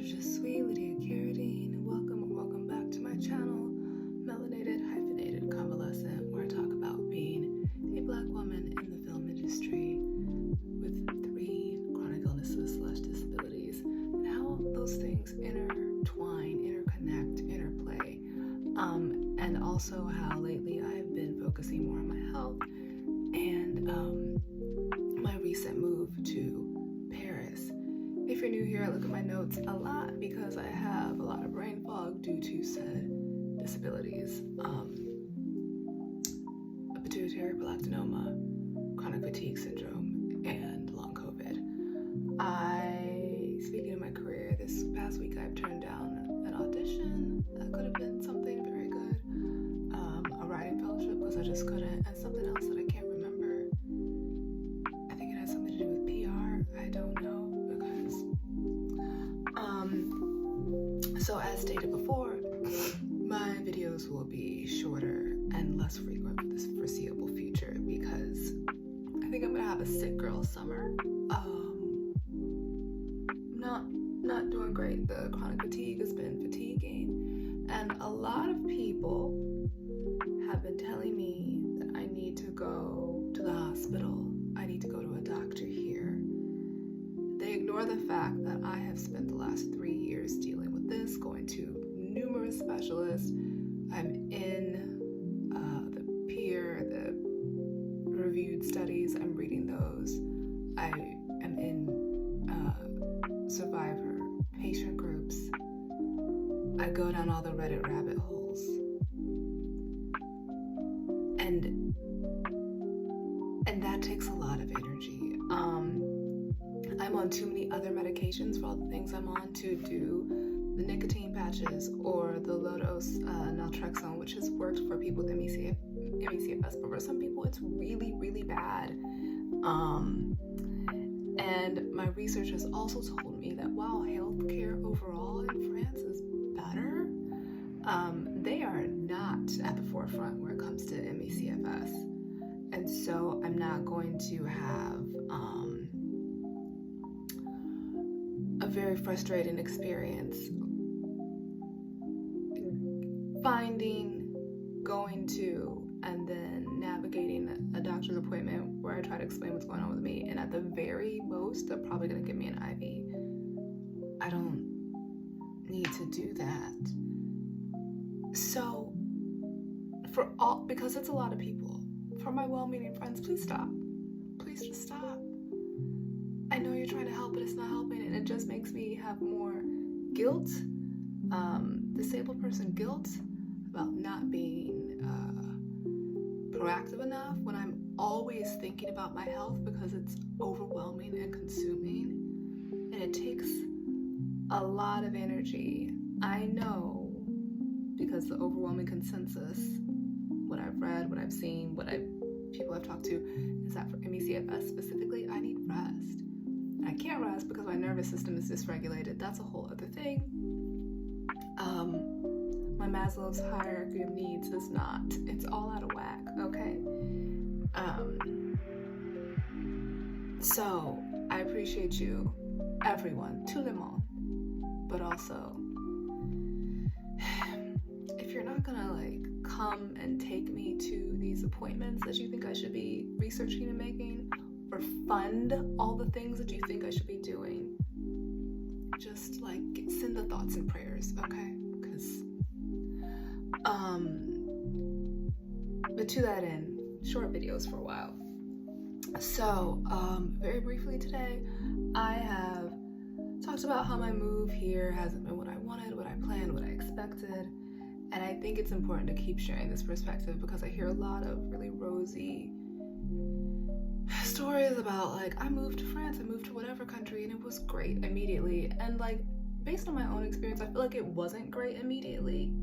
Je suis Lydia Caradine, and welcome back to my channel, Melanated Hyphenated Convalescent, where I talk about being a Black woman in the film industry with 3 chronic illnesses / disabilities, and how those things intertwine, interconnect, interplay, and also how lately I have been focusing more on my health and my recent move to Paris. If you're new here, I look at my notes a lot because I have a lot of brain fog due to said disabilities. Pituitary prolactinoma, chronic fatigue syndrome, and long COVID. Speaking of my career, this past week I've turned down an audition that could have been something very good, a writing fellowship because I just couldn't, and something else that I can't remember. I think it has something to do with PR. I don't know. So as stated before, my videos will be shorter and less frequent for this foreseeable future because I think I'm gonna have a sick girl summer. Not doing great. The chronic fatigue has been fatiguing, and a lot of people have been telling me that I need to go to the hospital. I need to go to a doctor here. They ignore the fact that I have spent the last 3 years dealing with this, going to numerous specialists. I'm in the reviewed studies. I'm reading those. I am in survivor patient groups. I go down all the Reddit rabbit holes. And that takes a lot of energy. I'm on too many other medications for all the things I'm on to do the nicotine patches or the low-dose naltrexone, which has worked for people with MECFS, but for some people it's really, really bad. And my research has also told me that while healthcare overall in France is better, they are not at the forefront when it comes to MECFS. And so I'm not going to have a very frustrating experience finding, going to, and then navigating a doctor's appointment where I try to explain what's going on with me, and at the very most they're probably going to give me an IV. I don't need to do that. So because it's a lot of people, for my well-meaning friends, please stop. Please just stop. I know you're trying to help, but it's not helping, and it just makes me have more guilt, disabled person guilt, about not being proactive enough when I'm always thinking about my health because it's overwhelming and consuming, and it takes a lot of energy. I know, because the overwhelming consensus, what I've read, what I've seen, people I've talked to, is that for MECFS specifically, I need rest. I can't rest because my nervous system is dysregulated. That's a whole other thing. My Maslow's hierarchy of needs is not. It's all out of whack, okay? So I appreciate you, everyone, tout le monde. But also, if you're not gonna come and take me to these appointments that you think I should be researching and making, or fund all the things that you think I should be doing, just send the thoughts and prayers, okay? Because but to that end, short videos for a while. So very briefly today, I have talked about how my move here hasn't been what I wanted, what I planned, what I expected, and I think it's important to keep sharing this perspective because I hear a lot of really rosy stories about I moved to France, I moved to whatever country, and it was great immediately. And based on my own experience, I feel like it wasn't great immediately.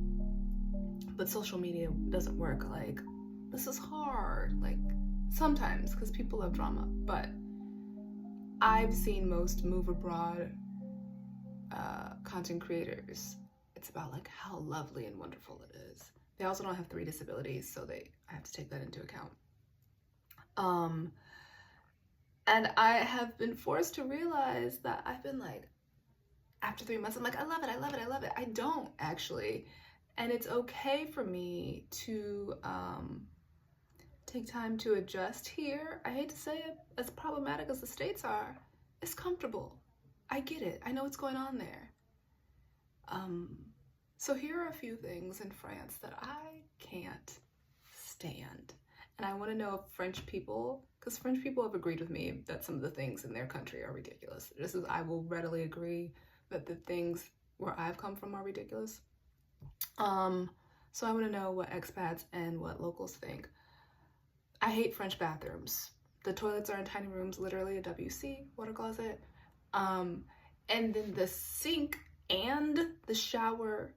But social media doesn't work this is hard, sometimes, because people love drama. But I've seen most move abroad content creators. It's about how lovely and wonderful it is. They also don't have 3 disabilities, so I have to take that into account. And I have been forced to realize that I've been after 3 months, I'm like, I love it, I love it, I love it. I don't actually. And it's okay for me to take time to adjust here. I hate to say it, as problematic as the States are, it's comfortable. I get it. I know what's going on there. So here are a few things in France that I can't stand. And I want to know if French people, because French people have agreed with me that some of the things in their country are ridiculous. Just as I will readily agree that the things where I've come from are ridiculous. So I want to know what expats and what locals think. I hate French bathrooms. The toilets are in tiny rooms, literally a WC, water closet. And then the sink and the shower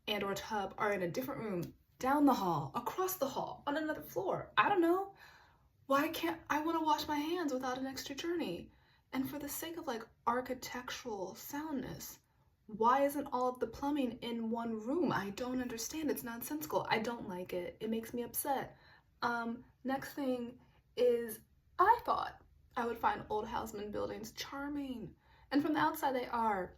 and or tub are in a different room, down the hall, across the hall, on another floor. I don't know. Why can't I want to wash my hands without an extra journey? And for the sake of like architectural soundness, why isn't all of the plumbing in one room? I don't understand. It's nonsensical. I don't like it. It makes me upset. Next thing is, I thought I would find old houseman buildings charming. And from the outside they are.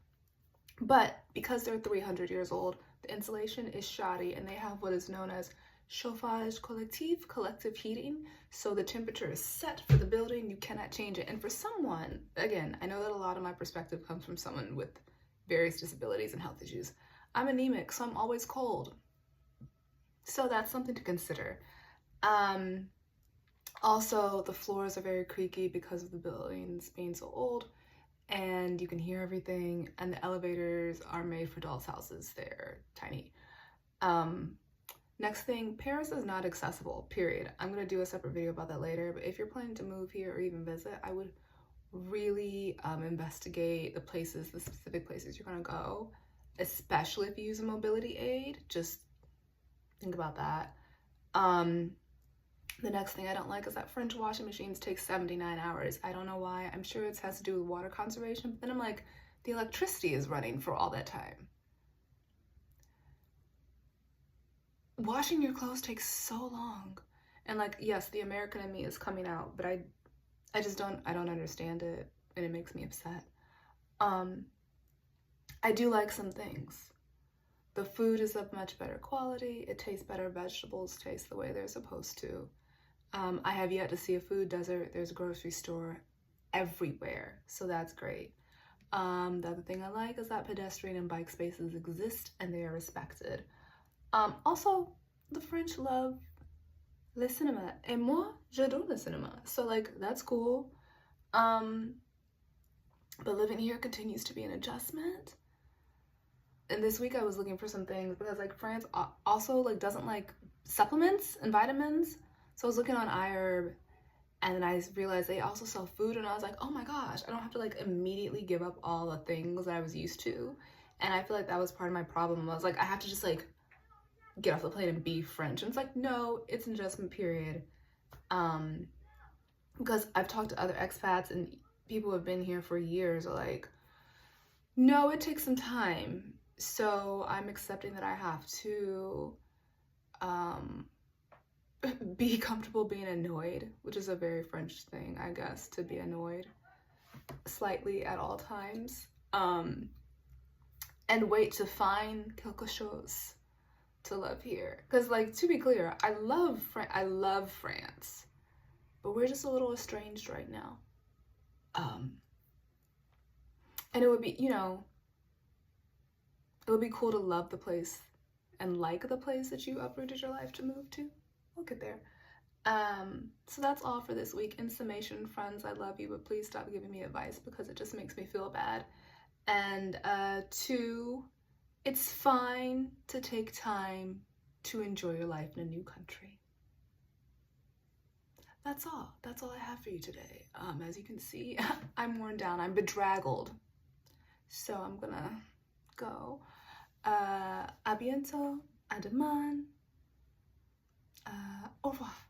But because they're 300 years old, the insulation is shoddy and they have what is known as chauffage collectif, collective heating. So the temperature is set for the building, you cannot change it. And for someone, again, I know that a lot of my perspective comes from someone with various disabilities and health issues. I'm anemic, so I'm always cold. So that's something to consider. Also, the floors are very creaky because of the buildings being so old, and you can hear everything, and the elevators are made for dolls' houses. They're tiny. Next thing, Paris is not accessible, period. I'm gonna do a separate video about that later, but if you're planning to move here or even visit, I would really investigate the places, the specific places you're gonna go, especially if you use a mobility aid. Just think about that. The next thing I don't like is that French washing machines take 79 hours. I don't know why. I'm sure it has to do with water conservation, but then I'm like, the electricity is running for all that time. Washing your clothes takes so long. And like, yes, the American in me is coming out, but I don't understand it, and it makes me upset. I do like some things. The food is of much better quality. It tastes better. Vegetables taste the way they're supposed to. I have yet to see a food desert. There's a grocery store everywhere, so that's great. The other thing I like is that pedestrian and bike spaces exist and they are respected. Also, the French love le cinéma, et moi, j'adore le cinéma. So like, that's cool. But living here continues to be an adjustment. And this week I was looking for some things because like France also like doesn't like supplements and vitamins. So I was looking on iHerb, and then I realized they also sell food, and I was like, oh my gosh, I don't have to like immediately give up all the things that I was used to. And I feel like that was part of my problem. I was like, I have to just like get off the plane and be French. And it's like, no, it's an adjustment period. Because I've talked to other expats and people who have been here for years are like, no, it takes some time. So I'm accepting that I have to be comfortable being annoyed, which is a very French thing, I guess, to be annoyed slightly at all times. And wait to find quelque chose to love here. Because like, to be clear, I love France, but we're just a little estranged right now. And it would be, you know, it would be cool to love the place and like the place that you uprooted your life to move to. We'll get there. So that's all for this week. In summation, friends, I love you, but please stop giving me advice because it just makes me feel bad. And 2, it's fine to take time to enjoy your life in a new country. That's all I have for you today. As you can see, I'm worn down, I'm bedraggled. So I'm gonna go. À bientôt, à demain, au revoir.